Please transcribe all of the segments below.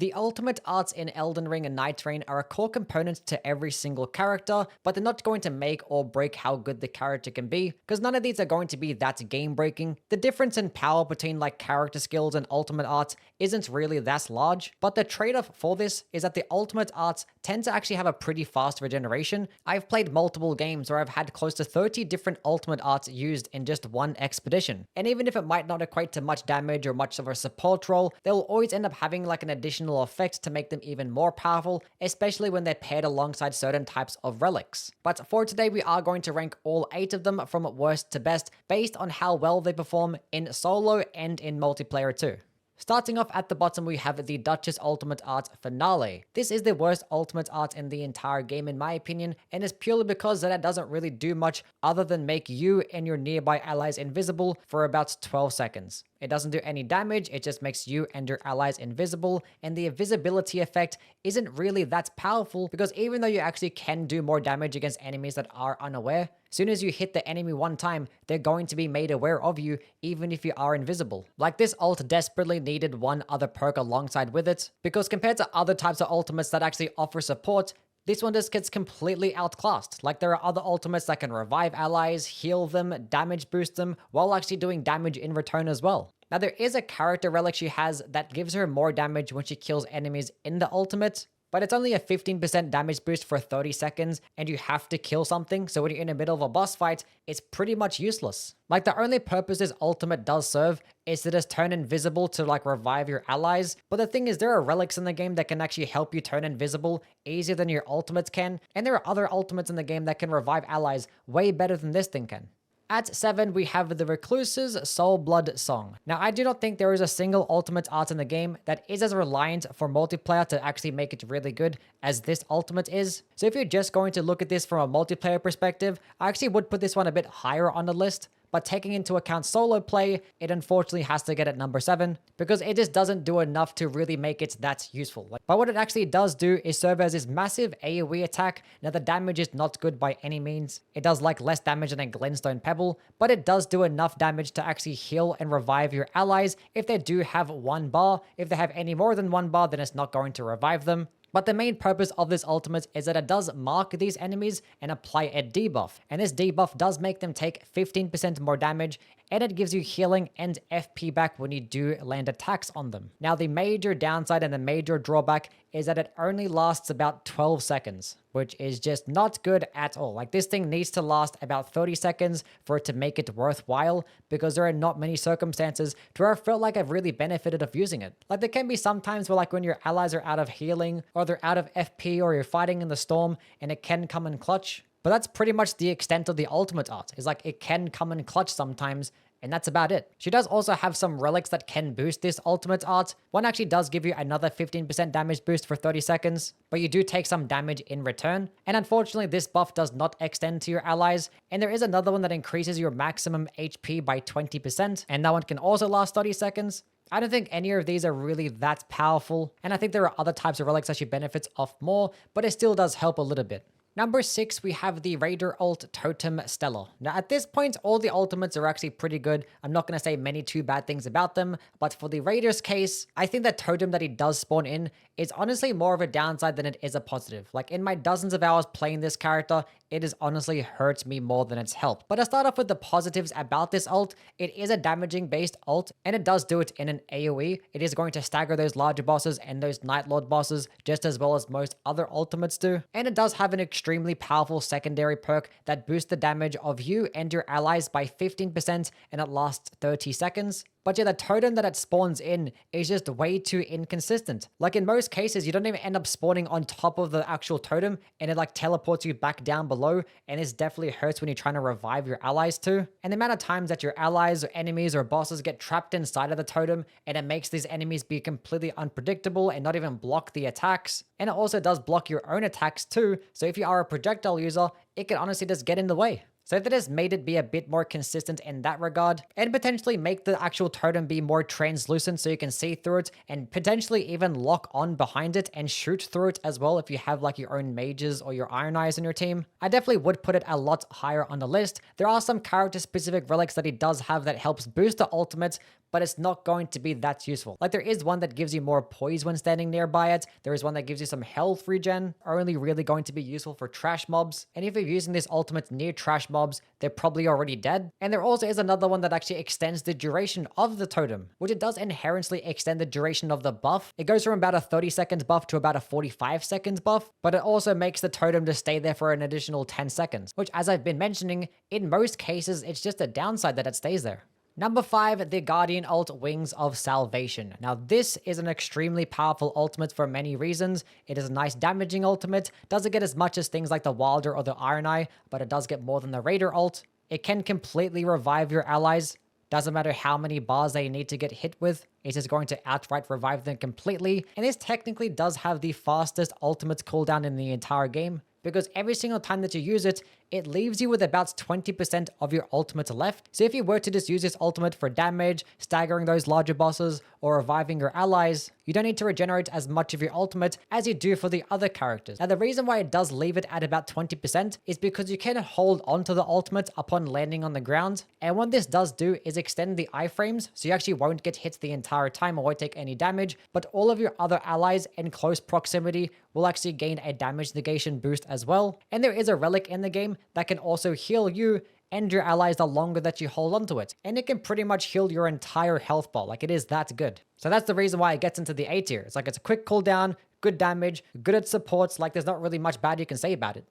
The ultimate arts in Elden Ring and Nightreign are a core component to every single character, but they're not going to make or break how good the character can be, because none of these are going to be that game breaking. The difference in power between like character skills and ultimate arts isn't really that large, but the trade-off for this is that the ultimate arts tend to actually have a pretty fast regeneration. I've played multiple games where I've had close to 30 different ultimate arts used in just one expedition, and even if it might not equate to much damage or much of a support role, they'll always end up having like an additional effect to make them even more powerful, especially when they're paired alongside certain types of relics. But for today, we are going to rank all 8 of them from worst to best based on how well they perform in solo and in multiplayer too. Starting off at the bottom, we have the Duchess Ultimate Art Finale. This is the worst ultimate art in the entire game in my opinion, and it's purely because that doesn't really do much other than make you and your nearby allies invisible for about 12 seconds. It doesn't do any damage, it just makes you and your allies invisible, and the invisibility effect isn't really that powerful because even though you actually can do more damage against enemies that are unaware, as soon as you hit the enemy one time, they're going to be made aware of you even if you are invisible. Like this ult desperately needed one other perk alongside with it, because compared to other types of ultimates that actually offer support, this one just gets completely outclassed. Like there are other ultimates that can revive allies, heal them, damage boost them, while actually doing damage in return as well. Now there is a character relic she has that gives her more damage when she kills enemies in the ultimate, but it's only a 15% damage boost for 30 seconds and you have to kill something, so when you're in the middle of a boss fight, it's pretty much useless. Like the only purpose this ultimate does serve is to just turn invisible to like revive your allies, but the thing is there are relics in the game that can actually help you turn invisible easier than your ultimates can, and there are other ultimates in the game that can revive allies way better than this thing can. At 7, we have the Recluse's SOULBLOOD song. Now, I do not think there is a single ultimate art in the game that is as reliant for multiplayer to actually make it really good as this ultimate is. So if you're just going to look at this from a multiplayer perspective, I actually would put this one a bit higher on the list. But taking into account solo play, it unfortunately has to get at number 7 because it just doesn't do enough to really make it that useful. But what it actually does do is serve as this massive AoE attack. Now the damage is not good by any means. It does like less damage than a Glintstone Pebble, but it does do enough damage to actually heal and revive your allies if they do have 1 bar. If they have any more than 1 bar, then it's not going to revive them. But the main purpose of this ultimate is that it does mark these enemies and apply a debuff. And this debuff does make them take 15% more damage, and it gives you healing and FP back when you do land attacks on them. Now the major downside and the major drawback is that it only lasts about 12 seconds, which is just not good at all. Like this thing needs to last about 30 seconds for it to make it worthwhile, because there are not many circumstances to where I felt like I've really benefited of using it. Like there can be some times where like when your allies are out of healing or they're out of FP or you're fighting in the storm and it can come in clutch. But that's pretty much the extent of the ultimate art, is like it can come in clutch sometimes, and that's about it. She does also have some relics that can boost this ultimate art. One actually does give you another 15% damage boost for 30 seconds, but you do take some damage in return. And unfortunately, this buff does not extend to your allies. And there is another one that increases your maximum HP by 20%, and that one can also last 30 seconds. I don't think any of these are really that powerful, and I think there are other types of relics that she benefits off more, but it still does help a little bit. Number 6, we have the Raider ult Totem STELA. Now at this point, all the ultimates are actually pretty good. I'm not going to say many too bad things about them, but for the Raider's case, I think that Totem that he does spawn in is honestly more of a downside than it is a positive. Like in my dozens of hours playing this character, it has honestly hurt me more than it's helped. But to start off with the positives about this ult, it is a damaging based ult, and it does do it in an AoE. It is going to stagger those larger bosses and those Night Lord bosses just as well as most other ultimates do. And it does have an extremely powerful secondary perk that boosts the damage of you and your allies by 15%, and it lasts 30 seconds. But yeah, the totem that it spawns in is just way too inconsistent. Like in most cases, you don't even end up spawning on top of the actual totem, and it like teleports you back down below, and this definitely hurts when you're trying to revive your allies too. And the amount of times that your allies or enemies or bosses get trapped inside of the totem, and it makes these enemies be completely unpredictable and not even block the attacks. And it also does block your own attacks too, so if you are a projectile user, it can honestly just get in the way. So that has made it be a bit more consistent in that regard, and potentially make the actual totem be more translucent so you can see through it, and potentially even lock on behind it and shoot through it as well if you have like your own mages or your Iron Eyes on your team. I definitely would put it a lot higher on the list. There are some character specific relics that he does have that helps boost the ultimate, but it's not going to be that useful. Like there is one that gives you more poise when standing nearby it. There is one that gives you some health regen, only really going to be useful for trash mobs. And if you're using this ultimate near trash mobs, they're probably already dead. And there also is another one that actually extends the duration of the totem, which it does inherently extend the duration of the buff. It goes from about a 30 seconds buff to about a 45 seconds buff, but it also makes the totem to stay there for an additional 10 seconds, which as I've been mentioning, in most cases, it's just a downside that it stays there. Number 5, the Guardian ult Wings of Salvation. Now this is an extremely powerful ultimate for many reasons. It is a nice damaging ultimate, doesn't get as much as things like the Wilder or the Iron Eye, but it does get more than the Raider ult. It can completely revive your allies. Doesn't matter how many bars they need to get hit with, it is going to outright revive them completely. And this technically does have the fastest ultimate cooldown in the entire game, because every single time that you use it, it leaves you with about 20% of your ultimate left. So if you were to just use this ultimate for damage, staggering those larger bosses, or reviving your allies, you don't need to regenerate as much of your ultimate as you do for the other characters. Now the reason why it does leave it at about 20% is because you can hold onto the ultimate upon landing on the ground. And what this does do is extend the iframes, so you actually won't get hit the entire time or won't take any damage, but all of your other allies in close proximity will actually gain a damage negation boost as well. And there is a relic in the game that can also heal you and your allies the longer that you hold onto it. And it can pretty much heal your entire health bar. Like it is that good. So that's the reason why it gets into the A tier. It's like it's a quick cooldown, good damage, good at supports. Like there's not really much bad you can say about it.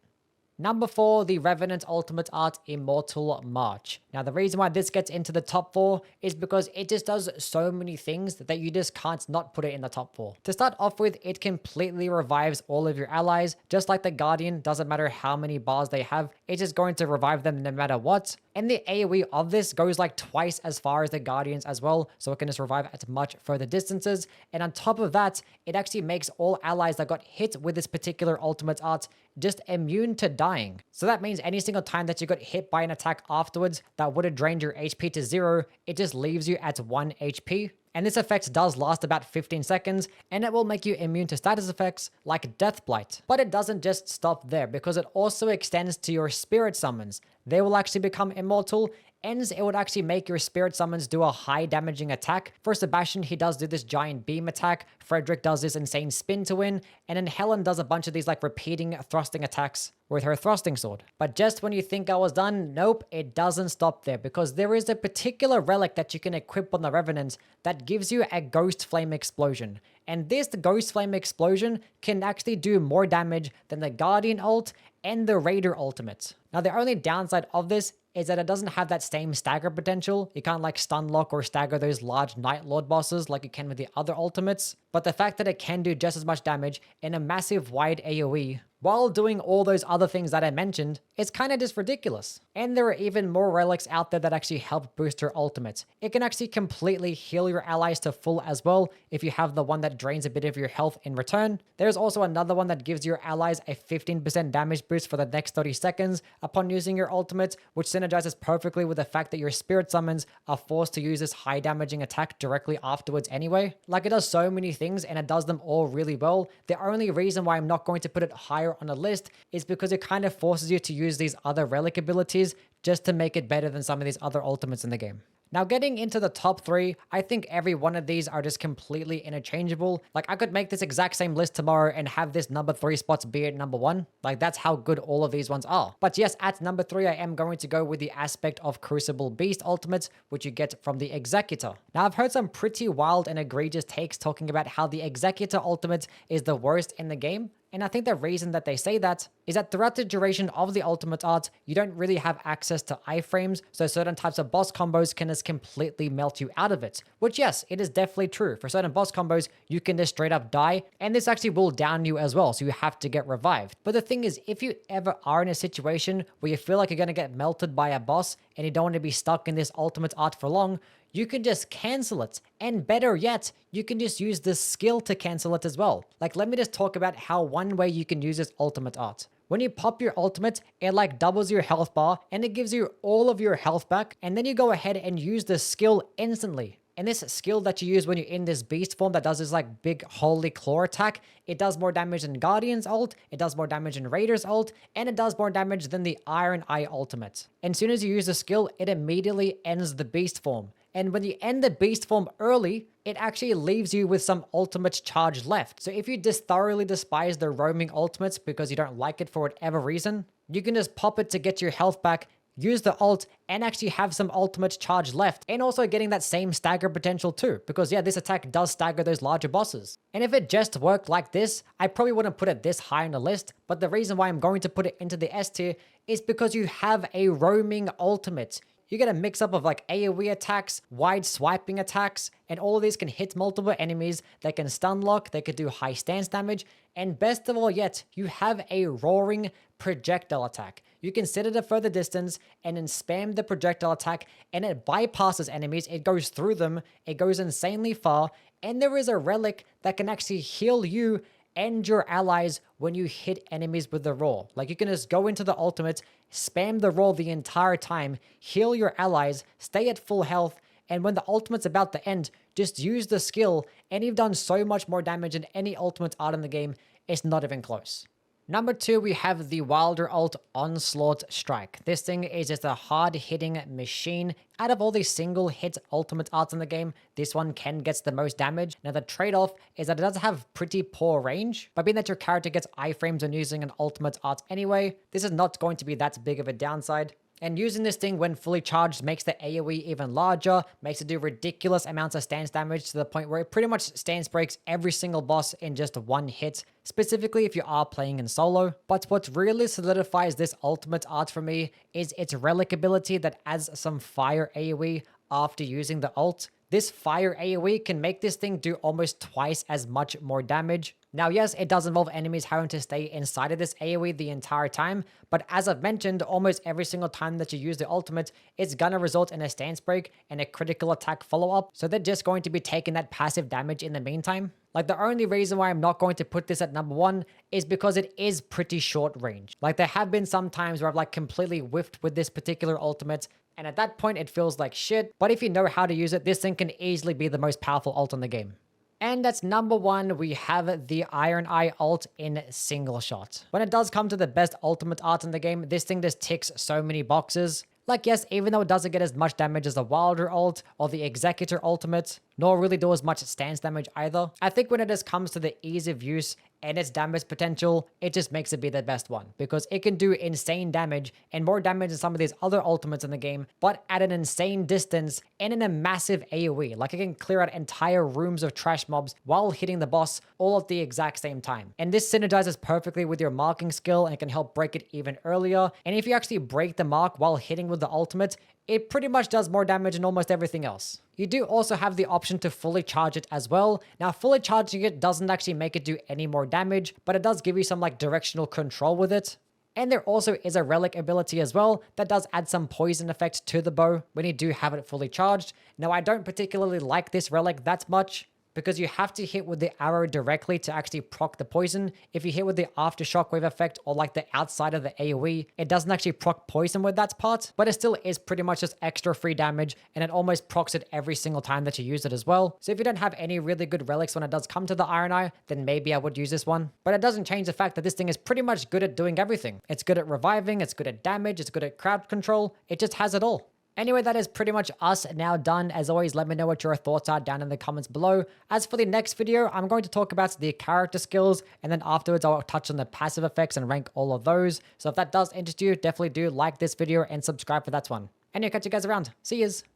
Number 4, the Revenant Ultimate Art Immortal March. Now, the reason why this gets into the top 4 is because it just does so many things that you just can't not put it in the top 4. To start off with, it completely revives all of your allies. Just like the Guardian, doesn't matter how many bars they have, it's just going to revive them no matter what. And the AoE of this goes like twice as far as the Guardians as well, so it can just revive at much further distances. And on top of that, it actually makes all allies that got hit with this particular ultimate art just immune to dying. So that means any single time that you got hit by an attack afterwards that would have drained your HP to 0, it just leaves you at 1 HP. And this effect does last about 15 seconds, and it will make you immune to status effects like Death Blight. But it doesn't just stop there, because it also extends to your spirit summons. They will actually become immortal, and it would actually make your spirit summons do a high damaging attack. For Sebastian, he does do this giant beam attack. Frederick does this insane spin to win. And then Helen does a bunch of these like repeating thrusting attacks with her thrusting sword. But just when you think I was done, nope, it doesn't stop there, because there is a particular relic that you can equip on the Revenant that gives you a Ghost Flame Explosion. And this Ghost Flame Explosion can actually do more damage than the Guardian ult and the Raider ultimate. Now the only downside of this is that it doesn't have that same stagger potential. You can't like stun lock or stagger those large Night Lord bosses like you can with the other ultimates. But the fact that it can do just as much damage in a massive wide AoE while doing all those other things that I mentioned, it's kind of just ridiculous. And there are even more relics out there that actually help boost your ultimate. It can actually completely heal your allies to full as well if you have the one that drains a bit of your health in return. There's also another one that gives your allies a 15% damage boost for the next 30 seconds upon using your ultimate, which synergizes perfectly with the fact that your spirit summons are forced to use this high damaging attack directly afterwards anyway. Like it does so many things and it does them all really well. The only reason why I'm not going to put it higher on the list is because it kind of forces you to use these other relic abilities just to make it better than some of these other ultimates in the game. Now getting into the top 3, I think every one of these are just completely interchangeable. Like I could make this exact same list tomorrow and have this number 3 spots be at number 1. Like that's how good all of these ones are. But yes, at number 3, I am going to go with the aspect of Crucible Beast ultimates, which you get from the Executor. Now I've heard some pretty wild and egregious takes talking about how the Executor ultimate is the worst in the game. And I think the reason that they say that is that throughout the duration of the ultimate art, you don't really have access to iframes, so certain types of boss combos can just completely melt you out of it. Which yes, it is definitely true. For certain boss combos, you can just straight up die, and this actually will down you as well, so you have to get revived. But the thing is, if you ever are in a situation where you feel like you're going to get melted by a boss, and you don't want to be stuck in this ultimate art for long, you can just cancel it. And better yet, you can just use the skill to cancel it as well. Like, let me just talk about how one way you can use this ultimate art. When you pop your ultimate, it like doubles your health bar and it gives you all of your health back. And then you go ahead and use the skill instantly. And this skill that you use when you're in this beast form that does this like big holy claw attack, it does more damage than Guardian's ult, it does more damage than Raider's ult, and it does more damage than the Iron Eye ultimate. And as soon as you use the skill, it immediately ends the beast form. And when you end the beast form early, it actually leaves you with some ultimate charge left. So if you just thoroughly despise the roaming ultimates because you don't like it for whatever reason, you can just pop it to get your health back, use the ult, and actually have some ultimate charge left. And also getting that same stagger potential too, because yeah, this attack does stagger those larger bosses. And if it just worked like this, I probably wouldn't put it this high on the list, but the reason why I'm going to put it into the S tier is because you have a roaming ultimate. You get a mix up of like AoE attacks, wide swiping attacks, and all of these can hit multiple enemies. They can stun lock, they could do high stance damage, and best of all yet, you have a roaring projectile attack. You can set it a further distance and then spam the projectile attack, and it bypasses enemies, it goes through them, it goes insanely far, and there is a relic that can actually heal you and your allies when you hit enemies with the roar. Like, you can just go into the ultimate, spam the roar the entire time, heal your allies, stay at full health, and when the ultimate's about to end, just use the skill, and you've done so much more damage than any ultimate art in the game, it's not even close. Number 2, we have the Wilder ult Onslaught Strike. This thing is just a hard-hitting machine. Out of all the single-hit ultimate arts in the game, this one gets the most damage. Now, the trade-off is that it does have pretty poor range, but being that your character gets iframes when using an ultimate art anyway, this is not going to be that big of a downside. And using this thing when fully charged makes the AoE even larger, makes it do ridiculous amounts of stance damage to the point where it pretty much stance breaks every single boss in just one hit, specifically if you are playing in solo. But what really solidifies this ultimate art for me is its relic ability that adds some fire AoE after using the ult. This fire AoE can make this thing do almost twice as much more damage. Now, yes, it does involve enemies having to stay inside of this AoE the entire time, but as I've mentioned, almost every single time that you use the ultimate, it's gonna result in a stance break and a critical attack follow-up, so they're just going to be taking that passive damage in the meantime. Like, the only reason why I'm not going to put this at number 1 is because it is pretty short range. Like, there have been some times where I've like completely whiffed with this particular ultimate, and at that point it feels like shit, but if you know how to use it, this thing can easily be the most powerful ult in the game. And that's number 1, we have the Iron Eye ult in single shot. When it does come to the best ultimate art in the game, this thing just ticks so many boxes. Like, yes, even though it doesn't get as much damage as the Wilder ult or the Executor ultimate, nor really do as much stance damage either, I think when it just comes to the ease of use and its damage potential, it just makes it be the best one, because it can do insane damage and more damage than some of these other ultimates in the game, but at an insane distance and in a massive AoE. Like, it can clear out entire rooms of trash mobs while hitting the boss all at the exact same time. And this synergizes perfectly with your marking skill and can help break it even earlier. And if you actually break the mark while hitting with the ultimate, it pretty much does more damage than almost everything else. You do also have the option to fully charge it as well. Now, fully charging it doesn't actually make it do any more damage, but it does give you some like directional control with it. And there also is a relic ability as well that does add some poison effect to the bow when you do have it fully charged. Now, I don't particularly like this relic that much, because you have to hit with the arrow directly to actually proc the poison. If you hit with the aftershock wave effect or like the outside of the AoE, it doesn't actually proc poison with that part, but it still is pretty much just extra free damage, and it almost procs it every single time that you use it as well. So if you don't have any really good relics when it does come to the Iron Eye, then maybe I would use this one. But it doesn't change the fact that this thing is pretty much good at doing everything. It's good at reviving, it's good at damage, it's good at crowd control, it just has it all. Anyway, that is pretty much us now done. As always, let me know what your thoughts are down in the comments below. As for the next video, I'm going to talk about the character skills, and then afterwards I'll touch on the passive effects and rank all of those. So if that does interest you, definitely do like this video and subscribe for that one. And I'll catch you guys around. See yous.